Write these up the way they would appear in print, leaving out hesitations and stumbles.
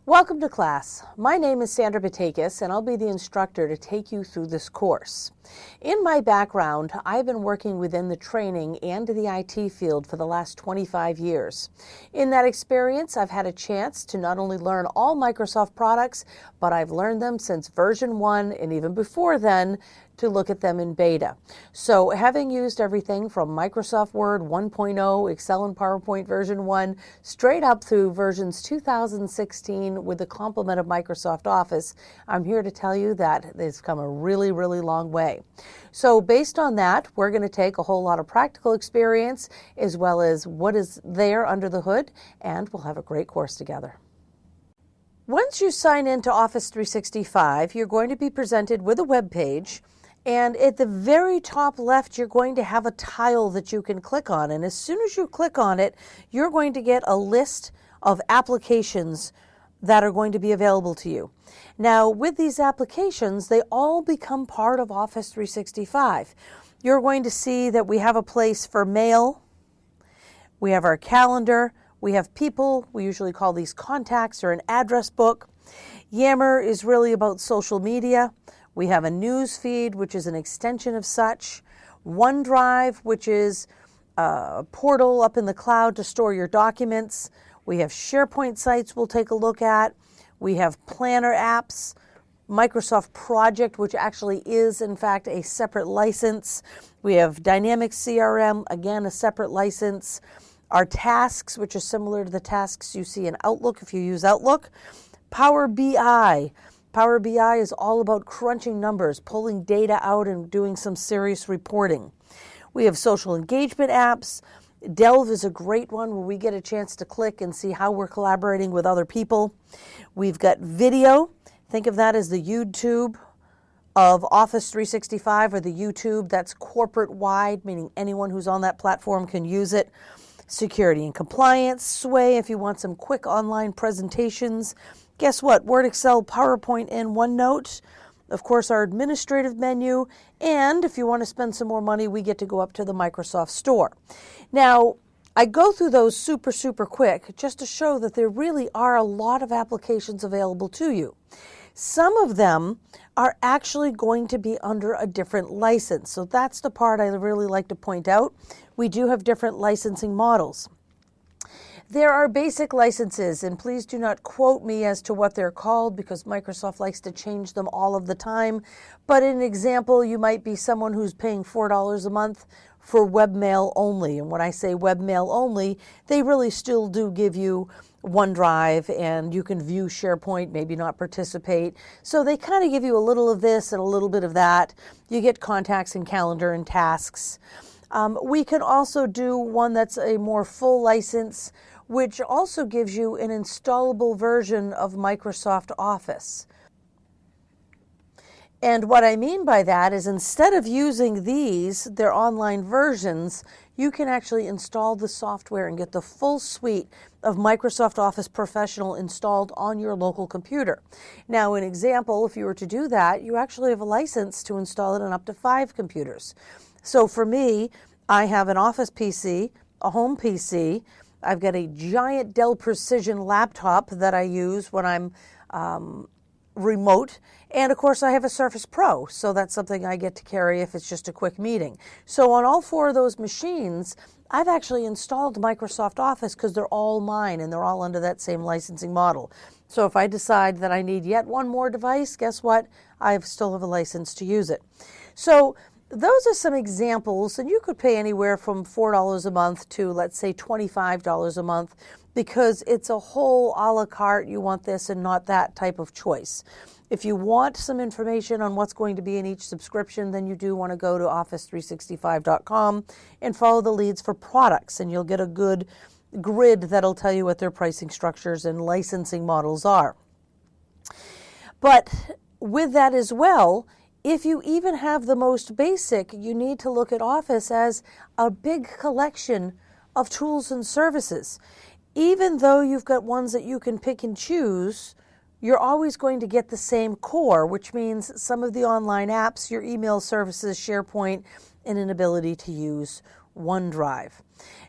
Welcome to class. My name is Sandra Batakis, and I'll be the instructor to take you through this course. In my background, I've been working within the training and the IT field for the last 25 years. In that experience, I've had a chance to not only learn all Microsoft products, but I've learned them since version 1 and even before then to look at them in beta. So having used everything from Microsoft Word 1.0, Excel and PowerPoint version 1, straight up through versions 2016 with the complement of Microsoft Office, I'm here to tell you that it's come a really, really long way. So based on that, we're going to take a whole lot of practical experience as well as what is there under the hood, and we'll have a great course together. Once you sign into Office 365, you're going to be presented with a web page. And at the very top left, you're going to have a tile that you can click on. And as soon as you click on it, you're going to get a list of applications that are going to be available to you. Now, with these applications, they all become part of Office 365. You're going to see that we have a place for mail. We have our calendar. We have people. We usually call these contacts or an address book. Yammer is really about social media. We have a news feed, which is an extension of such. OneDrive, which is a portal up in the cloud to store your documents. We have SharePoint sites we'll take a look at. We have planner apps. Microsoft Project, which actually is, in fact, a separate license. We have Dynamics CRM, again, a separate license. Our tasks, which are similar to the tasks you see in Outlook if you use Outlook. Power BI. Power BI is all about crunching numbers, pulling data out and doing some serious reporting. We have social engagement apps. Delve is a great one where we get a chance to click and see how we're collaborating with other people. We've got video. Think of that as the YouTube of Office 365 or the YouTube that's corporate wide, meaning anyone who's on that platform can use it. Security and compliance, Sway if you want some quick online presentations. Guess what? Word, Excel, PowerPoint, and OneNote. Of course, our administrative menu. And if you want to spend some more money, we get to go up to the Microsoft Store. Now, I go through those super quick just to show that there really are a lot of applications available to you. Some of them are actually going to be under a different license. So that's the part I really like to point out. We do have different licensing models. There are basic licenses, and please do not quote me as to what they're called because Microsoft likes to change them all of the time. But in an example, you might be someone who's paying $4 a month for webmail only. And when I say webmail only, they really still do give you OneDrive, and you can view SharePoint, maybe not participate. So they kind of give you a little of this and a little bit of that. You get contacts and calendar and tasks. We can also do one that's a more full license, which also gives you an installable version of Microsoft Office. And what I mean by that is instead of using these, their online versions, you can actually install the software and get the full suite of Microsoft Office Professional installed on your local computer. Now, an example, if you were to do that, you actually have a license to install it on up to 5 computers. So for me, I have an Office PC, a home PC. I've got a giant Dell Precision laptop that I use when I'm remote. And of course, I have a Surface Pro, so that's something I get to carry if it's just a quick meeting. So on all 4 of those machines, I've actually installed Microsoft Office because they're all mine and they're all under that same licensing model. So if I decide that I need yet one more device, guess what? I still have a license to use it. So those are some examples, and you could pay anywhere from $4 a month to, let's say, $25 a month because it's a whole a la carte, you want this and not that type of choice. If you want some information on what's going to be in each subscription, then you do want to go to office365.com and follow the leads for products, and you'll get a good grid that'll tell you what their pricing structures and licensing models are. But with that as well, if you even have the most basic, you need to look at Office as a big collection of tools and services. Even though you've got ones that you can pick and choose, you're always going to get the same core, which means some of the online apps, your email services, SharePoint, and an ability to use OneDrive.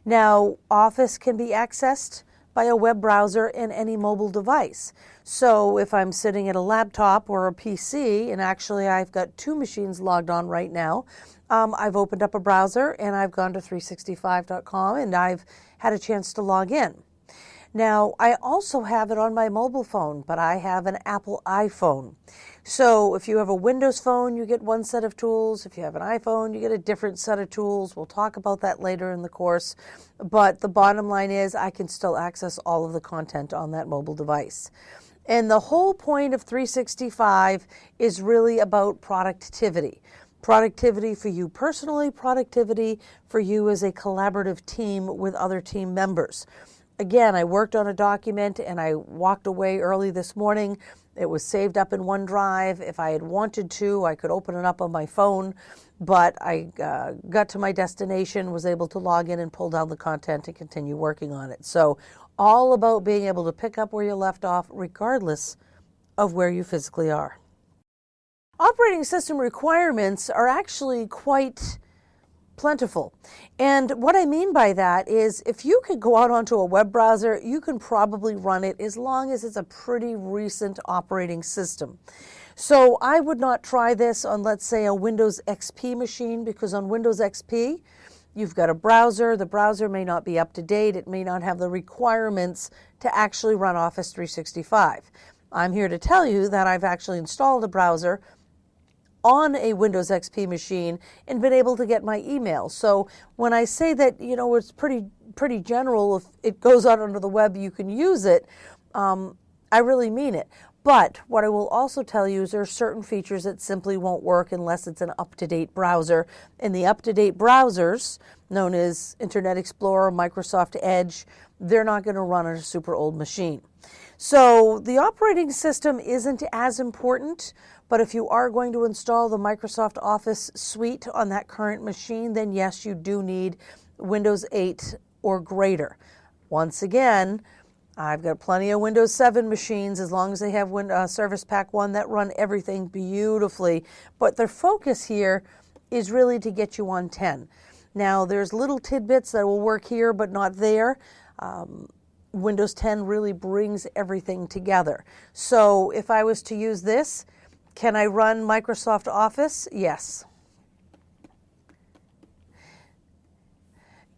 Now, Office can be accessed by a web browser in any mobile device. So if I'm sitting at a laptop or a PC, and actually I've got two machines logged on right now, I've opened up a browser and I've gone to 365.com and I've had a chance to log in. Now, I also have it on my mobile phone, but I have an Apple iPhone. So if you have a Windows phone, you get one set of tools. If you have an iPhone, you get a different set of tools. We'll talk about that later in the course. But the bottom line is I can still access all of the content on that mobile device. And the whole point of 365 is really about productivity. Productivity for you personally, productivity for you as a collaborative team with other team members. Again, I worked on a document and I walked away early this morning. It was saved up in OneDrive. If I had wanted to, I could open it up on my phone, but I got to my destination, was able to log in and pull down the content and continue working on it. So all about being able to pick up where you left off, regardless of where you physically are. Operating system requirements are actually quite plentiful. And what I mean by that is if you could go out onto a web browser, you can probably run it as long as it's a pretty recent operating system. So I would not try this on, let's say, a Windows XP machine, because on Windows XP, you've got a browser. The browser may not be up to date. It may not have the requirements to actually run Office 365. I'm here to tell you that I've actually installed a browser on a Windows XP machine and been able to get my email. So when I say that, it's pretty general, if it goes out onto the web, you can use it, I really mean it. But what I will also tell you is there are certain features that simply won't work unless it's an up-to-date browser. And the up-to-date browsers, known as Internet Explorer, Microsoft Edge, they're not going to run on a super old machine. So the operating system isn't as important, but if you are going to install the Microsoft Office suite on that current machine, then yes, you do need Windows 8 or greater. Once again, I've got plenty of Windows 7 machines, as long as they have Service Pack 1, that run everything beautifully. But their focus here is really to get you on 10. Now, there's little tidbits that will work here, but not there. Windows 10 really brings everything together. So if I was to use this, can I run Microsoft Office? Yes.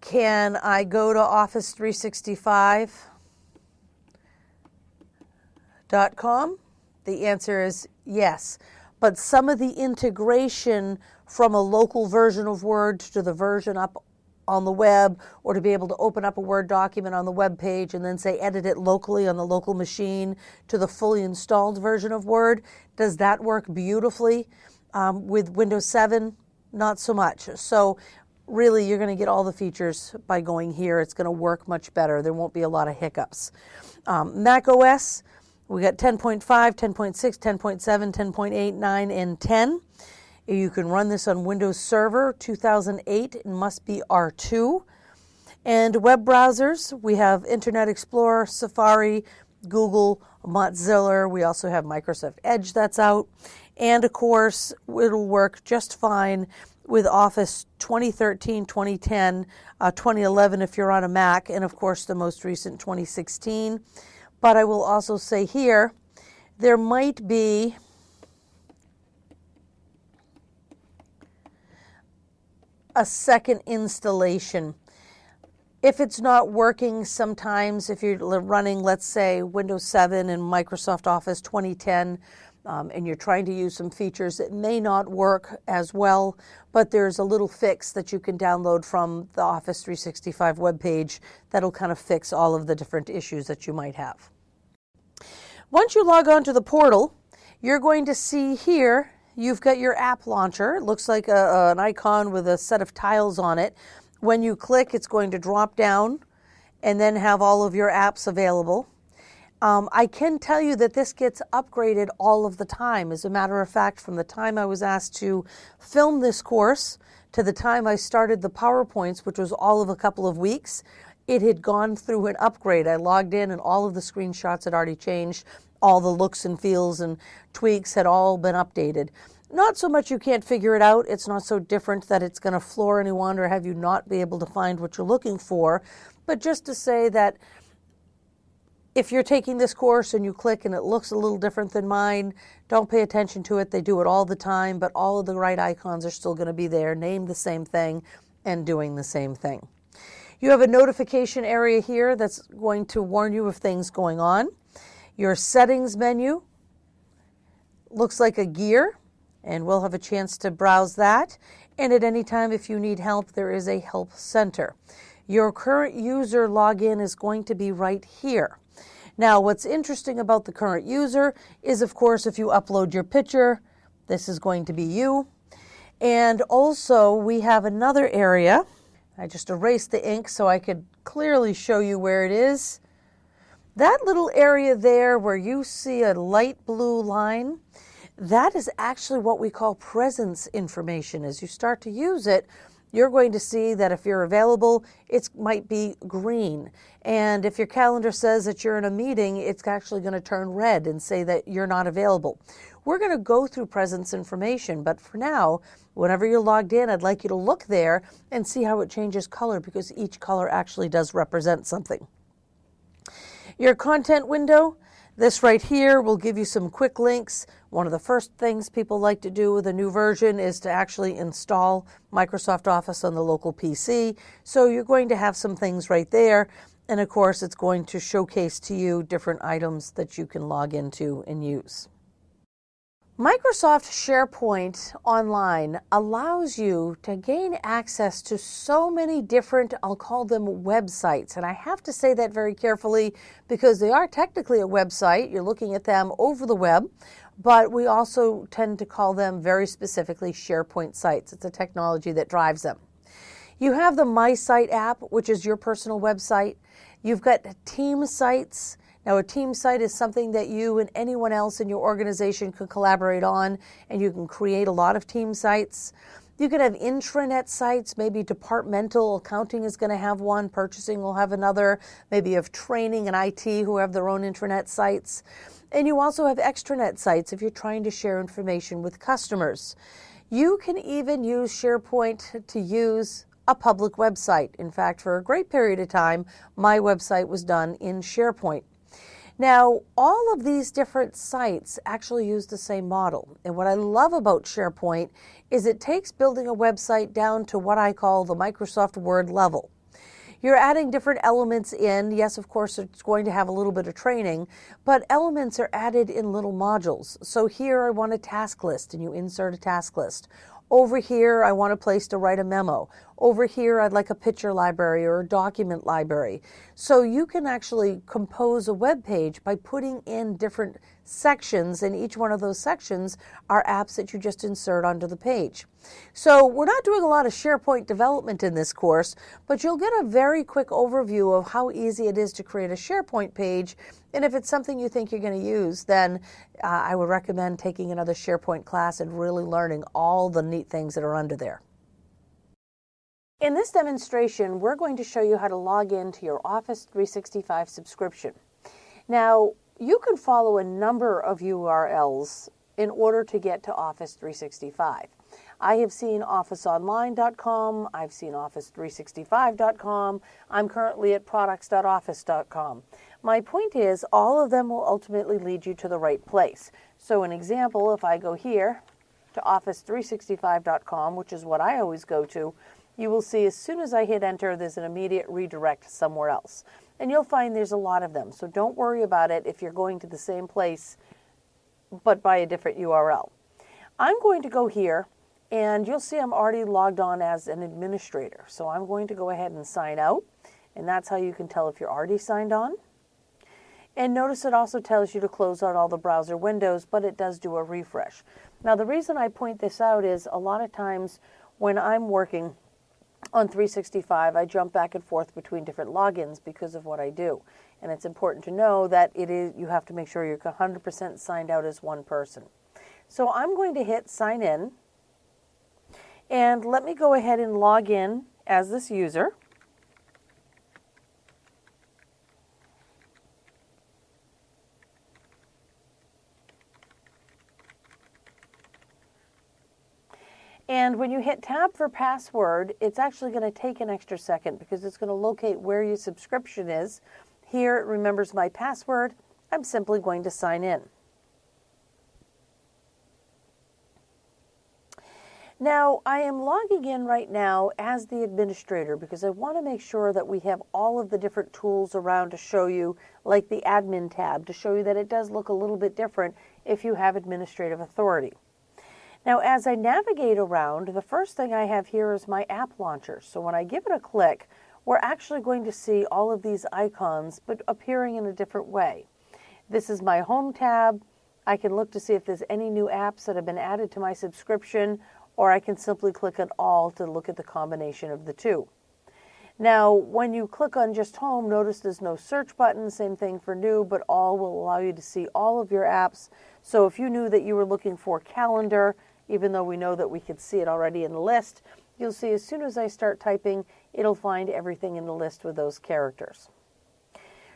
Can I go to Office 365.com? The answer is yes. But some of the integration from a local version of Word to the version up on the web, or to be able to open up a Word document on the web page and then say edit it locally on the local machine to the fully installed version of Word, does that work beautifully? With Windows 7, not so much. So really you're going to get all the features by going here. It's going to work much better. There won't be a lot of hiccups. Mac OS, we got 10.5, 10.6, 10.7, 10.8, 9, and 10. You can run this on Windows Server 2008. It must be R2. And web browsers, we have Internet Explorer, Safari, Google, Mozilla. We also have Microsoft Edge that's out. And of course, it'll work just fine with Office 2013, 2010, 2011 if you're on a Mac, and of course the most recent 2016. But I will also say here, there might be a second installation. If it's not working sometimes, if you're running, let's say, Windows 7 and Microsoft Office 2010, and you're trying to use some features, it may not work as well, but there's a little fix that you can download from the Office 365 webpage that'll kind of fix all of the different issues that you might have. Once you log on to the portal, you're going to see here you've got your app launcher. It looks like an icon with a set of tiles on it. When you click, it's going to drop down and then have all of your apps available. I can tell you that this gets upgraded all of the time. As a matter of fact, from the time I was asked to film this course to the time I started the PowerPoints, which was all of a couple of weeks, it had gone through an upgrade. I logged in and all of the screenshots had already changed. All the looks and feels and tweaks had all been updated. Not so much you can't figure it out. It's not so different that it's going to floor anyone or have you not be able to find what you're looking for. But just to say that If you're taking this course and you click and it looks a little different than mine, don't pay attention to it. They do it all the time, but all of the right icons are still going to be there, named the same thing and doing the same thing. You have a notification area here that's going to warn you of things going on. Your settings menu looks like a gear, and we'll have a chance to browse that. And at any time, if you need help, there is a help center. Your current user login is going to be right here. Now, what's interesting about the current user is, of course, if you upload your picture, this is going to be you. And also, we have another area. I just erased the ink so I could clearly show you where it is. That little area there where you see a light blue line, that is actually what we call presence information. As you start to use it, you're going to see that if you're available, it might be green. And if your calendar says that you're in a meeting, it's actually going to turn red and say that you're not available. We're going to go through presence information, but for now, whenever you're logged in, I'd like you to look there and see how it changes color, because each color actually does represent something. Your content window, this right here will give you some quick links. One of the first things people like to do with a new version is to actually install Microsoft Office on the local PC. So you're going to have some things right there. And of course, it's going to showcase to you different items that you can log into and use. Microsoft SharePoint Online allows you to gain access to so many different, I'll call them websites. And I have to say that very carefully because they are technically a website. You're looking at them over the web, but we also tend to call them very specifically SharePoint sites. It's a technology that drives them. You have the My Site app, which is your personal website. You've got team sites. Now, a team site is something that you and anyone else in your organization could collaborate on, and you can create a lot of team sites. You can have intranet sites. Maybe departmental accounting is going to have one, purchasing will have another. Maybe you have training and IT who have their own intranet sites. And you also have extranet sites if you're trying to share information with customers. You can even use SharePoint to use a public website. In fact, for a great period of time, my website was done in SharePoint. Now, all of these different sites actually use the same model. And what I love about SharePoint is it takes building a website down to what I call the Microsoft Word level. You're adding different elements in. Yes, of course, it's going to have a little bit of training, but elements are added in little modules. So here I want a task list, and you insert a task list. Over here, I want a place to write a memo. Over here, I'd like a picture library or a document library. So you can actually compose a web page by putting in different sections, and each one of those sections are apps that you just insert onto the page. So we're not doing a lot of SharePoint development in this course, but you'll get a very quick overview of how easy it is to create a SharePoint page. And if it's something you think you're going to use, then I would recommend taking another SharePoint class and really learning all the neat things that are under there. In this demonstration, we're going to show you how to log into your Office 365 subscription. Now, you can follow a number of URLs in order to get to Office 365. I have seen officeonline.com, I've seen office365.com, I'm currently at products.office.com. My point is, all of them will ultimately lead you to the right place. So an example, if I go here to office365.com, which is what I always go to, you will see as soon as I hit enter, there's an immediate redirect somewhere else. And you'll find there's a lot of them. So don't worry about it if you're going to the same place, but by a different URL. I'm going to go here, and you'll see I'm already logged on as an administrator. So I'm going to go ahead and sign out, and that's how you can tell if you're already signed on. And notice it also tells you to close out all the browser windows, but it does do a refresh. Now, the reason I point this out is a lot of times when I'm working on 365, I jump back and forth between different logins because of what I do. And it's important to know that you have to make sure you're 100% signed out as one person. So I'm going to hit sign in. And let me go ahead and log in as this user. And when you hit tab for password, it's actually going to take an extra second because it's going to locate where your subscription is. Here it remembers my password. I'm simply going to sign in. Now, I am logging in right now as the administrator because I want to make sure that we have all of the different tools around to show you, like the admin tab, to show you that it does look a little bit different if you have administrative authority. Now, as I navigate around, the first thing I have here is my app launcher. So when I give it a click, we're actually going to see all of these icons, but appearing in a different way. This is my home tab. I can look to see if there's any new apps that have been added to my subscription, or I can simply click on all to look at the combination of the two. Now, when you click on just home, notice there's no search button, same thing for new, but all will allow you to see all of your apps. So if you knew that you were looking for calendar, even though we know that we could see it already in the list, you'll see as soon as I start typing, it'll find everything in the list with those characters.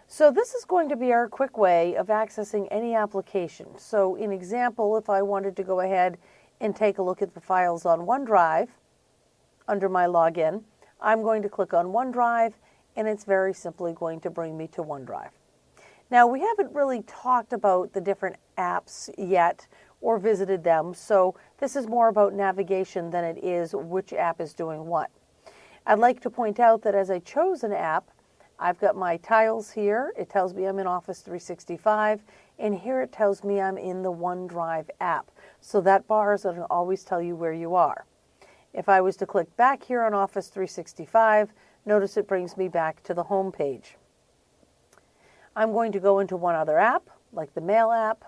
So this is going to be our quick way of accessing any application. So in example, if I wanted to go ahead and take a look at the files on OneDrive under my login, I'm going to click on OneDrive, and it's very simply going to bring me to OneDrive. Now, we haven't really talked about the different apps yet or visited them, so this is more about navigation than it is which app is doing what. I'd like to point out that as I chose an app, I've got my tiles here. It tells me I'm in Office 365, and here it tells me I'm in the OneDrive app. So that bar is going to always tell you where you are. If I was to click back here on Office 365, notice it brings me back to the home page. I'm going to go into one other app, like the Mail app,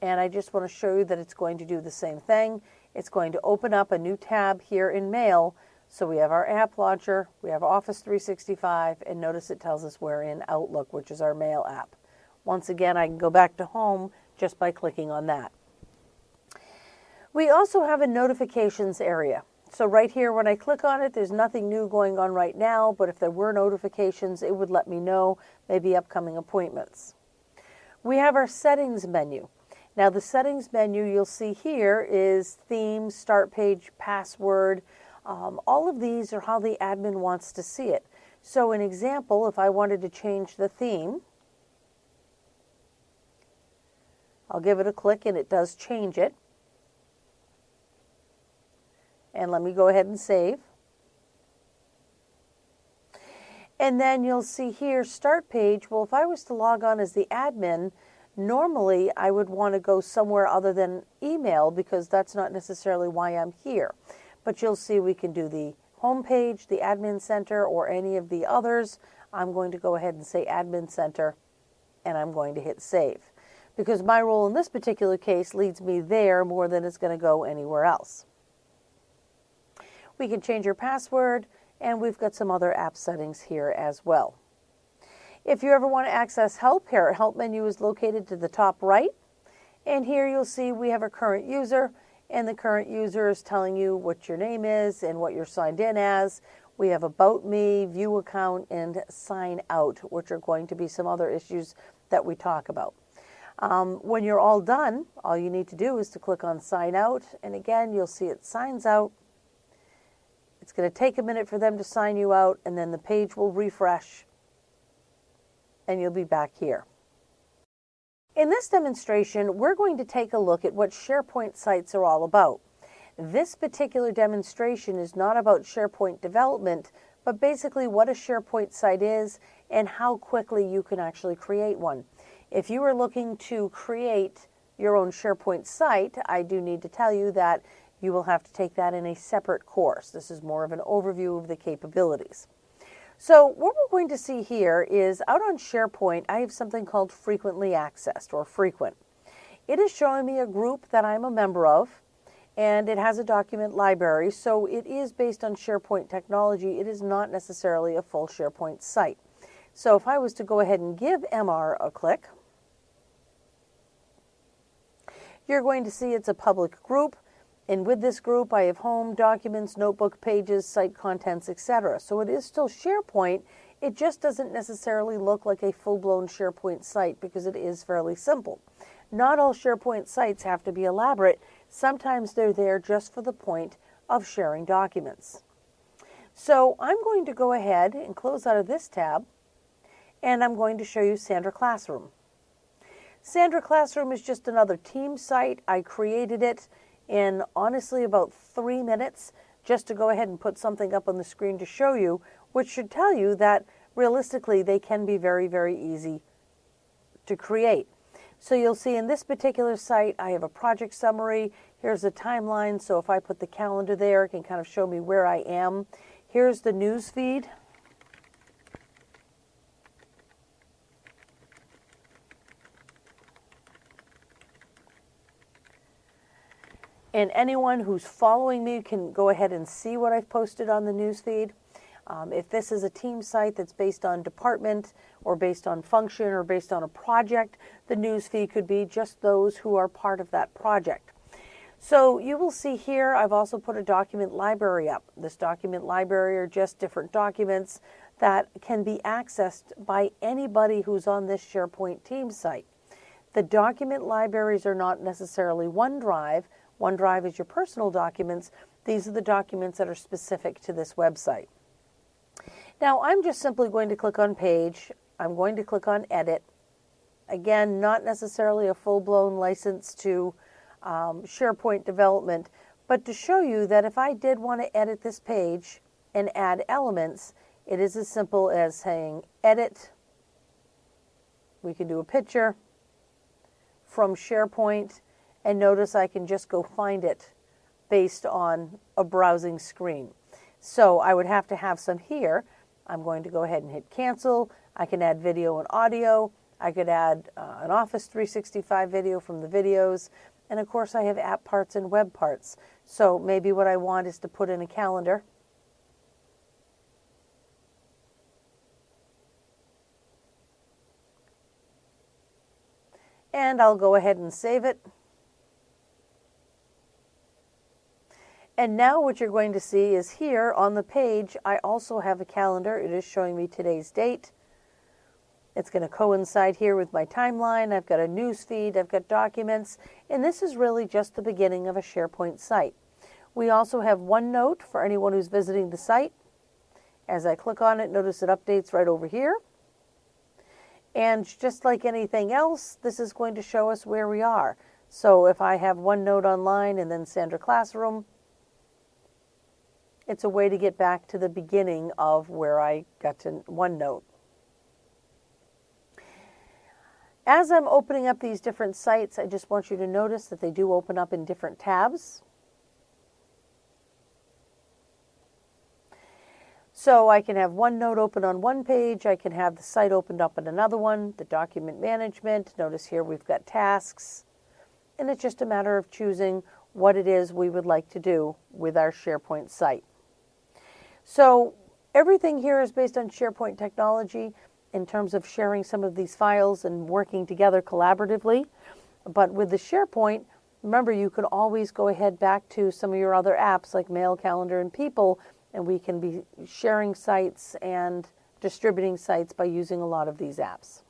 and I just want to show you that it's going to do the same thing. It's going to open up a new tab here in Mail. So we have our app launcher, we have Office 365, and notice it tells us we're in Outlook, which is our Mail app. Once again, I can go back to home just by clicking on that. We also have a notifications area. So right here, when I click on it, there's nothing new going on right now, but if there were notifications, it would let me know, maybe upcoming appointments. We have our settings menu. Now the settings menu you'll see here is theme, start page, password. All of these are how the admin wants to see it. So an example, if I wanted to change the theme, I'll give it a click and it does change it. And let me go ahead and save. And then you'll see here, start page. Well, if I was to log on as the admin, normally I would want to go somewhere other than email because that's not necessarily why I'm here. But you'll see we can do the home page, the admin center, or any of the others. I'm going to go ahead and say admin center, and I'm going to hit save. Because my role in this particular case leads me there more than it's going to go anywhere else. We can change your password, and we've got some other app settings here as well. If you ever want to access help, here our help menu is located to the top right. And here you'll see we have a current user, and the current user is telling you what your name is and what you're signed in as. We have About Me, View Account, and Sign Out, which are going to be some other issues that we talk about. When you're all done, all you need to do is to click on Sign Out, and again, you'll see it signs out. It's going to take a minute for them to sign you out, and then the page will refresh, and you'll be back here. In this demonstration, we're going to take a look at what SharePoint sites are all about. This particular demonstration is not about SharePoint development, but basically what a SharePoint site is and how quickly you can actually create one. If you are looking to create your own SharePoint site, I do need to tell you that you will have to take that in a separate course. This is more of an overview of the capabilities. So what we're going to see here is out on SharePoint, I have something called frequently accessed or frequent. It is showing me a group that I'm a member of, and it has a document library, so it is based on SharePoint technology. It is not necessarily a full SharePoint site. So if I was to go ahead and give MR a click, you're going to see it's a public group. And with this group, I have home, documents, notebook pages, site contents, etc. So it is still SharePoint. It just doesn't necessarily look like a full-blown SharePoint site because it is fairly simple. Not all SharePoint sites have to be elaborate. Sometimes they're there just for the point of sharing documents. So I'm going to go ahead and close out of this tab. and I'm going to show you Sandra Classroom. Sandra Classroom is just another team site. I created it in honestly about 3 minutes just to go ahead and put something up on the screen to show you, which should tell you that realistically they can be very, very easy to create. So you'll see in this particular site, I have a project summary. Here's a timeline. So if I put the calendar there, it can kind of show me where I am. Here's the news feed. And anyone who's following me can go ahead and see what I've posted on the news feed. If this is a team site that's based on department or based on function or based on a project, the news feed could be just those who are part of that project. So you will see here, I've also put a document library up. This document library are just different documents that can be accessed by anybody who's on this SharePoint team site. The document libraries are not necessarily OneDrive. OneDrive is your personal documents. These are the documents that are specific to this website. Now, I'm just simply going to click on Page. I'm going to click on Edit. Again, not necessarily a full-blown license to SharePoint development, but to show you that if I did want to edit this page and add elements, it is as simple as saying Edit. We can do a picture from SharePoint, and notice I can just go find it based on a browsing screen. So I would have to have some here. I'm going to go ahead and hit cancel. I can add video and audio. I could add an Office 365 video from the videos. And of course I have app parts and web parts. So maybe what I want is to put in a calendar. And I'll go ahead and save it. And now what you're going to see is here on the page, I also have a calendar. It is showing me today's date. It's going to coincide here with my timeline. I've got a news feed, I've got documents, and this is really just the beginning of a SharePoint site. We also have OneNote for anyone who's visiting the site. As I click on it, notice it updates right over here. And just like anything else, this is going to show us where we are. So if I have OneNote online and then Sandra Classroom, it's a way to get back to the beginning of where I got to OneNote. As I'm opening up these different sites, I just want you to notice that they do open up in different tabs. So I can have OneNote open on one page, I can have the site opened up in another one, the document management. Notice here we've got tasks, and it's just a matter of choosing what it is we would like to do with our SharePoint site. So everything here is based on SharePoint technology in terms of sharing some of these files and working together collaboratively. But with the SharePoint, remember you can always go ahead back to some of your other apps like Mail, Calendar, and People, and we can be sharing sites and distributing sites by using a lot of these apps.